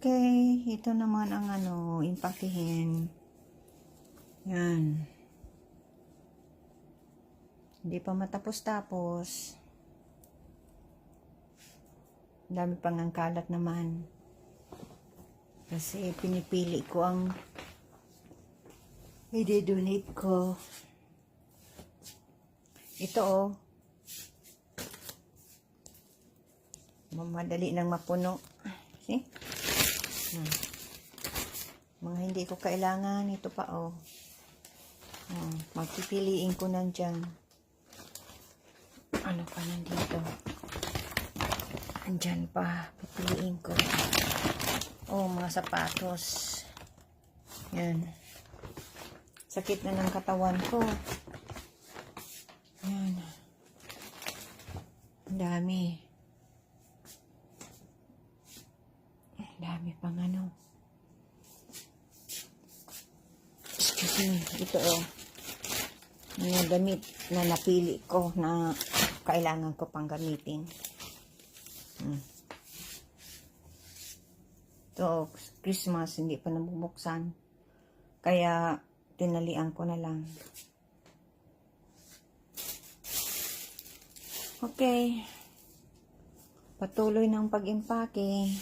Okay, ito naman ang impakehin. Yan. Hindi pa matapos-tapos. Dami pang ang kalat naman. Kasi pinipili ko ang i-donate ko. Ito madali nang mapuno. See? Mga hindi ko kailangan. Ito pa magpipiliin ko nandyan. Ano pa nandito? Andyan pa. Pipiliin ko. Mga sapatos. Yan. Sakit na ng katawan ko. Yan. Ang dami. Ang dami pang Excuse me. Ito mga damit na napili ko na kailangan ko pang gamitin. Ito, Christmas, hindi pa nabubuksan. Kaya, tinalian ko na lang. Okay. Patuloy ng pag-impake.